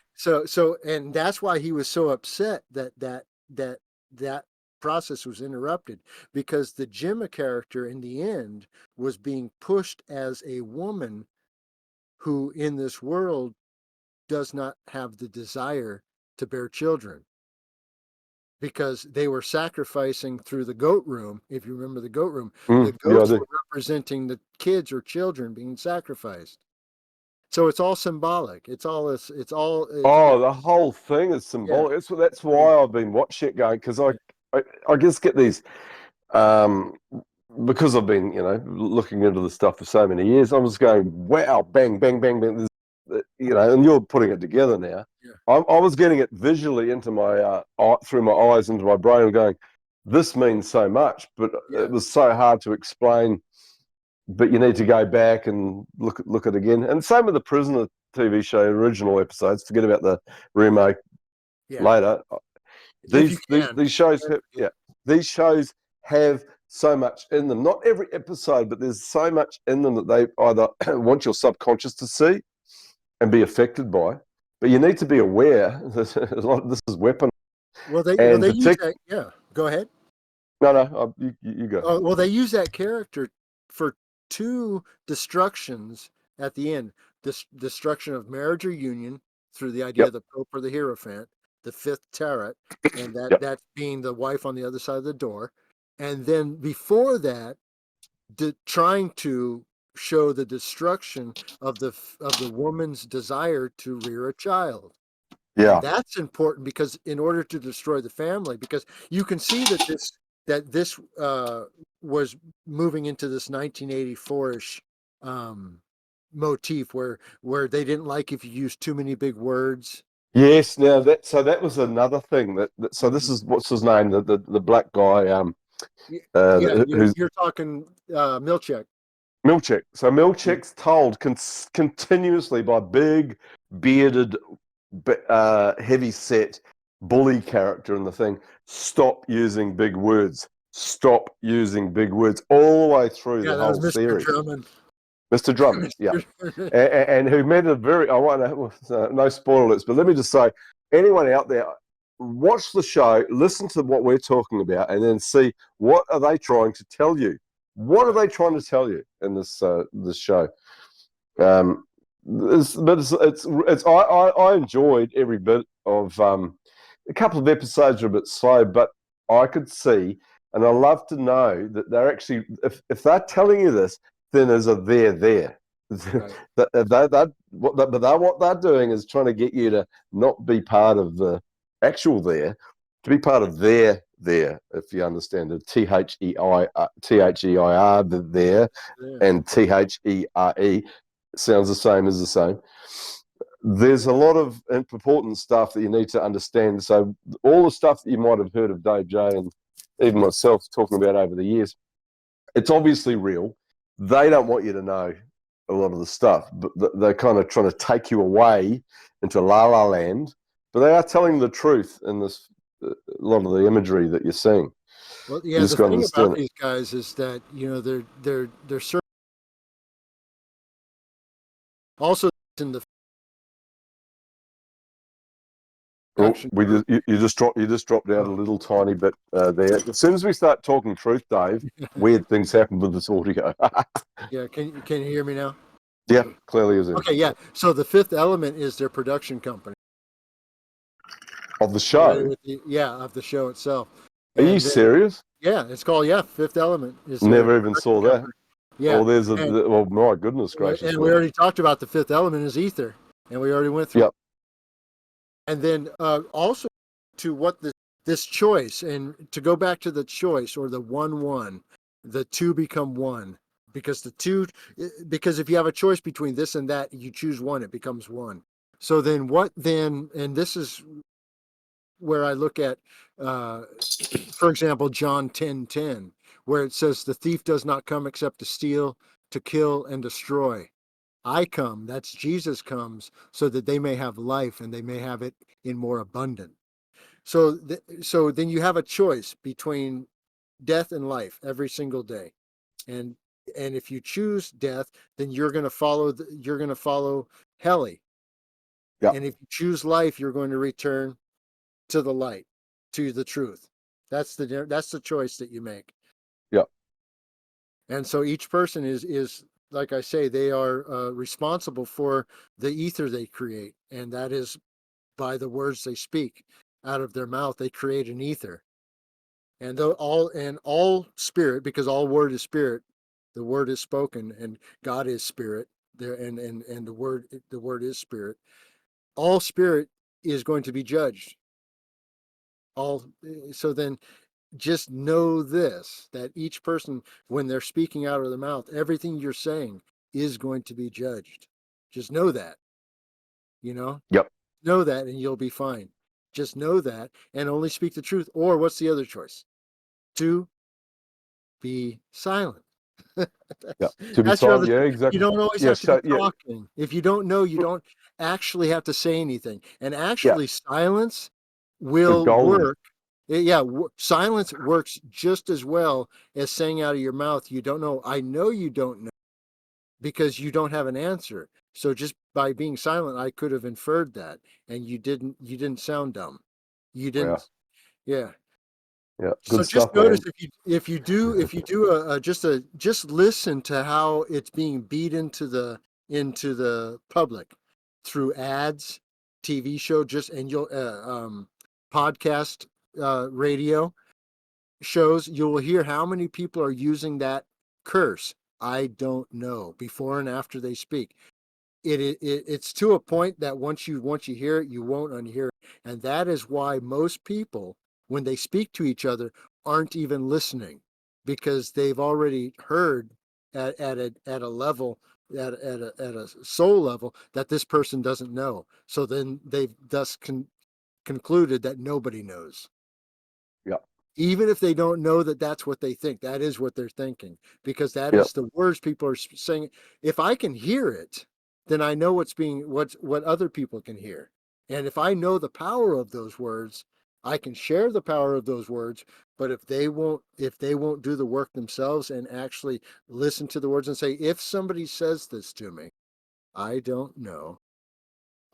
and that's why he was so upset that process was interrupted because the Gemma character in the end was being pushed as a woman who in this world does not have the desire to bear children because they were sacrificing through the goat room. If you remember the goat room, the yeah, I goats do. were representing the kids or children being sacrificed. So it's all symbolic. Oh, the whole thing is Yeah, symbolic. That's yeah, why I've been watching it going because I, yeah, I I just get these. um, because I've been, looking into the stuff for so many years, I was going, wow, bang, bang, bang, bang, and you're putting it together now. Yeah. I was getting it visually into my through my eyes into my brain, and going, this means so much, but Yeah. it was so hard to explain. But you need to go back and look at it again. And same with the Prisoner TV show original episodes. Forget about the remake Yeah. later. If you These shows have, yeah. these shows have so much in them. Not every episode, but there's so much in them that they either want your subconscious to see and be affected by. But you need to be aware that this is weapon. Well, And they use that. Yeah. Go ahead. no, you go. Oh, well, they use that character for two destructions at the end. This destruction of marriage or union through the idea Yep, of the Pope or the Hierophant, the fifth tarot, and yep, that being the wife on the other side of the door. And then before that, trying to show the destruction of the woman's desire to rear a child. And yeah, that's important because in order to destroy the family, because you can see that this was moving into this 1984ish motif where they didn't like if you used too many big words. yes. Now that was another thing so this Mhm. is what's his name, the black guy, Yeah, who's you're talking Milchek. Milchek. So Yeah, Milchek's told continuously by big, bearded, heavy set bully character in the thing, stop using big words. Stop using big words all the way through yeah, the that was whole Mr. series. Drummond. Mr. Drummond, yeah. Mr. And who made a very, I want to, no spoilers, but let me just say, anyone out there, watch the show, listen to what we're talking about, and then see what are they trying to tell you. What are Right. they trying to tell you in this show? But I enjoyed every bit of. A couple of episodes are a bit slow, but I could see, and I love to know that they're actually, if they're telling you this, then there's a there there. Right. What they're doing is trying to get you to not be part of the actual there, to be part of their there, if you understand it. THEIR, the there, Yeah. and THERE sounds the same as the same. There's a lot of important stuff that you need to understand. So all the stuff that you might have heard of Dave J and even myself talking about over the years, it's obviously real. They don't want you to know a lot of the stuff, but they're kind of trying to take you away into la la land. But they are telling the truth in this, a lot of the imagery that you're seeing. Well, You yeah, just the got to thing about understand it. these guys is that, they're also in the Oh, action. you just dropped out a Oh, little tiny bit there. As soon as we start talking truth, Dave, weird things happen with this audio. yeah. Can you hear me now? Yeah, clearly is in. Okay, yeah. So the Fifth Element is their production company. Of the Already show. with of the show itself, Are you and then serious? yeah, it's called Fifth Element is their Never even production saw that. company. Yeah, Oh, there's and well, my goodness gracious and we me. already talked about the Fifth Element is ether, and we already went through. Yep, And then also to what this choice, and to go back to the choice or the one, the two become one, because because if you have a choice between this and that, you choose one, it becomes one. So then what then, and this is where I look at, for example, John 10:10, where it says, the thief does not come except to steal, to kill, and destroy. I come, that's Jesus comes, so that they may have life and they may have it in more abundant. So, so then you have a choice between death and life every single day, and if you choose death, then you're going to follow Heli, yep, and if you choose life, you're going to return to the light, to the truth. That's the choice that you make. yep, And so each person is like I say, they are responsible for the ether they create, and that is by the words they speak out of their mouth. They create an ether, and all spirit, because all word is spirit. The word is spoken, and God is spirit. There and the word is spirit. All spirit is going to be judged. All so then just know this, that each person, when they're speaking out of their mouth, everything you're saying is going to be judged. Just know that, Yep. know that and you'll be fine. Just know that and only speak the truth. Or what's the other choice? To be silent. Yep. To be That's your other silent. Yeah, choice. You exactly. don't always Yeah. have to be So yeah. talking. If you don't know, you don't actually have to say anything. And Yeah. actually, silence It's will golden. work. Yeah, silence works just as well as saying out of your mouth, you don't know. I know you don't know because you don't have an answer. So just by being silent, I could have inferred that, and you didn't sound dumb. You Yeah. didn't. Yeah. Yeah. So Good just stuff, notice man. if you do just listen to how it's being beat into the public through ads, TV show, just and you'll podcast, radio shows, you will hear how many people are using that curse. I don't know before and after they speak. It's to a point that once you hear it, you won't unhear it, and that is why most people, when they speak to each other, aren't even listening, because they've already heard at a level, at a soul level, that this person doesn't know. So then they've thus concluded that nobody knows, Yeah. even if they don't know that that's what they think. That is what they're thinking, because that Yeah. is the words people are saying. If I can hear it, then I know what other people can hear. And if I know the power of those words, I can share the power of those words. But if they won't do the work themselves and actually listen to the words and say, if somebody says this to me, I don't know,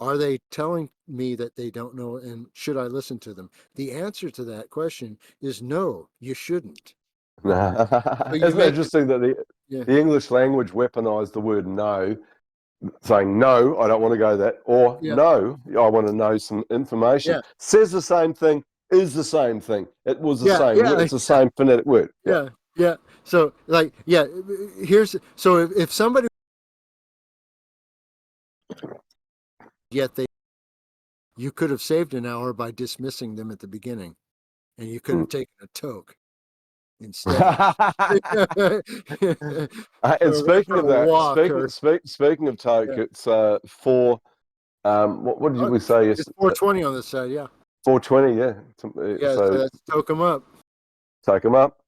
are they telling me that they don't know, and should I listen to them? The answer to that question is no, you shouldn't. So you Isn't it make it, interesting that yeah, the English language weaponized the word no, saying no, I don't want to go that, or yeah, no, I want to know some information. yeah, Says the same thing, is the same thing. It was the yeah, same. yeah, It's the same phonetic word. Yeah. yeah, yeah. So like, yeah, if somebody, yet they, you could have saved an hour by dismissing them at the beginning, and you could Mm. have taken a toke instead. And Went speaking for of a that, walk, or speaking of Toke, yeah. it's four. What did Oh, we say? it's Yes, 420 on this side, yeah, 4:20. Yeah. yeah. So So that's toke them up. take them up.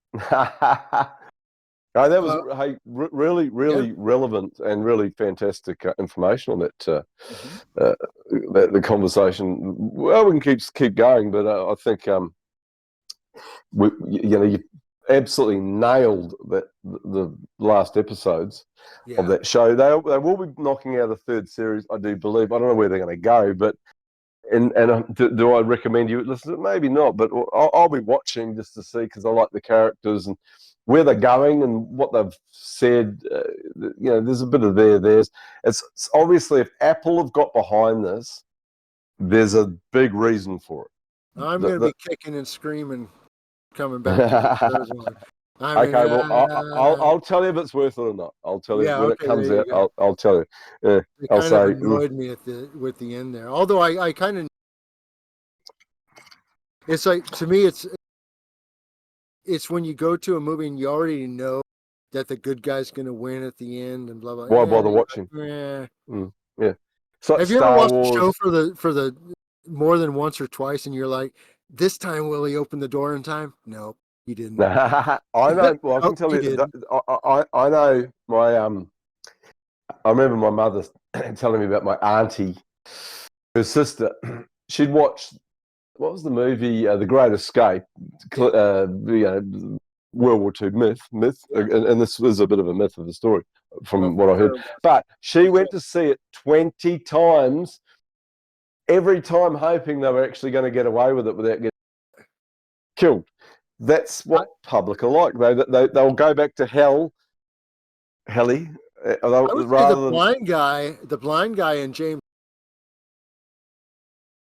No, that was Uh, hey, really, yeah. really relevant and really fantastic information on that. Mhm. The conversation. Well, we can keep going, but I think you absolutely nailed the last episodes of Yeah. that show. They will be knocking out a third series, I do believe. I don't know where they're going to go, but do I recommend you listen to it? Maybe not, but I'll be watching just to see, because I like the characters and where they're going and what they've said. There's a bit of there's. It's obviously, if Apple have got behind this, there's a big reason for it. I'm going to The, be kicking and screaming coming back to the the shows on. I mean, Okay, well, I'll tell you if it's worth it or not. I'll tell you yeah, when it okay, there comes you out. go. I'll tell you. Yeah, It I'll kind of say, annoyed me with the end there. Although I kind of, it's like, to me, it's when you go to a movie and you already know that the good guy's going to win at the end and blah blah. why And bother you're watching? like, eh. Mm, yeah. So Have you ever Star watched a show Wars. for the more than once or twice, and you're like, this time will he open the door in time? No, he didn't. I know. Well, I No, can tell he you. didn't. I know my I remember my mother telling me about my auntie, her sister. She'd watched, what was the movie? The Great Escape. Yeah, World War II myth, yeah. and this was a bit of a myth of the story Well, from for what I heard. sure it was. But she Yeah. went to see it 20 times, every time hoping they were actually going to get away with it without getting killed. That's I, what public are like. They'll go back to helly, I would say rather than. the blind guy in James,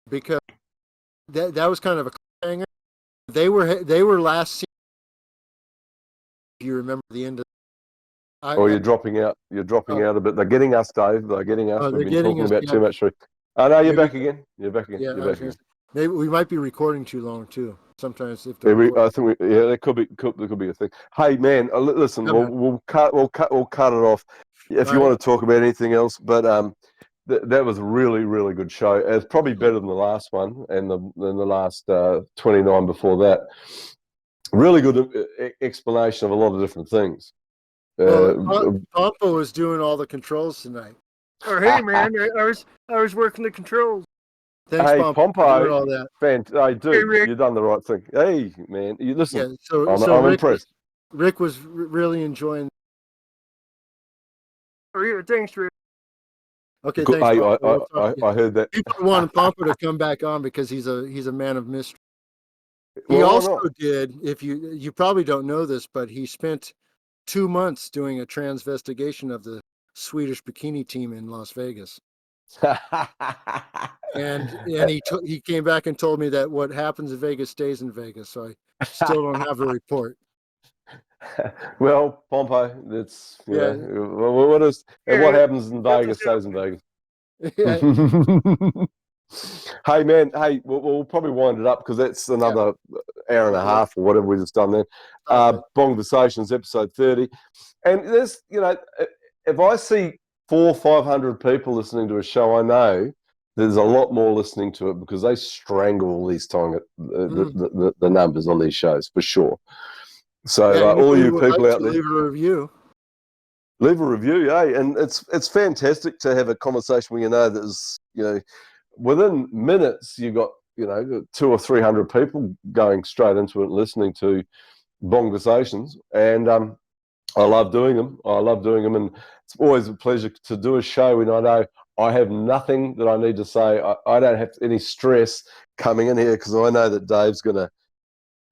because that was kind of a cliffhanger. They were last seen. If you remember the end of, Or I you're dropping out. You're dropping oh, out a bit. They're getting us, Dave. They're getting us. oh, We've they're been getting talking us. about Yeah, too much. Oh no, you're maybe. back again. You're back again. Yeah, You're I was back going to again. say maybe we might be recording too long too. sometimes if the I think that could be a thing. Hey man, listen, we'll cut it off if you want to talk about anything else. But that was a really, really good show. It's probably better than the last one and than the last 29 before that. Really good explanation of a lot of different things. Pompo was doing all the controls tonight. Oh, hey man, I was working the controls. Thanks, hey, Pompo, for doing all that. Hey, dude, you've done the right thing. Hey, man, you listen. Yeah, I'm impressed. Rick was really enjoying. Oh yeah, thanks, Rick. Okay, thanks. I heard that. People wanted Pompo to come back on because he's a man of mystery. He also did. If you probably don't know this, but he spent 2 months doing a transvestigation of the Swedish bikini team in Las Vegas. and he came back and told me that what happens in Vegas stays in Vegas. So I still don't have a report. Well, Pompo, that's what happens in Vegas stays in Vegas. Hey man, we'll probably wind it up because that's another hour and a half or whatever we just done there. Bongversations episode 30, and there's if I see 400 or 500 people listening to a show, I know there's a lot more listening to it because they strangle all these the numbers on these shows for sure. So all you people out there, leave a review. Leave a review, yeah, and it's fantastic to have a conversation where there's within minutes you've got 200 or 300 people going straight into it, and listening to Bongversations, and I love doing them. And it's always a pleasure to do a show when I know I have nothing that I need to say. I don't have any stress coming in here because I know that Dave's going to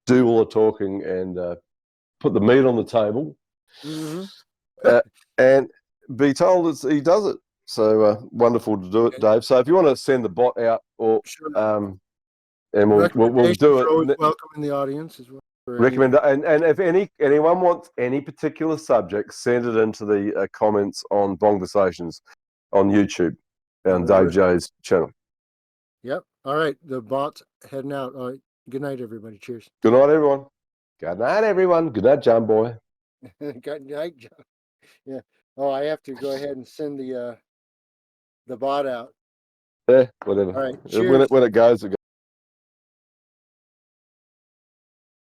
do all the talking and put the meat on the table. And be told he does it. So wonderful to do it, Dave. So if you want to send the bot out, or and we'll do it. Welcome in the audience as well. Recommend and if anyone wants any particular subject, send it into the comments on Bongversations on YouTube on Dave J's channel. Yep. All right. The bot's heading out. All right. Good night, everybody. Cheers. Good night, everyone. Good night, everyone. Good night, John boy. Good night, John. Yeah. Oh, I have to go ahead and send the bot out. Yeah, whatever. All right. Cheers. When it goes, it goes.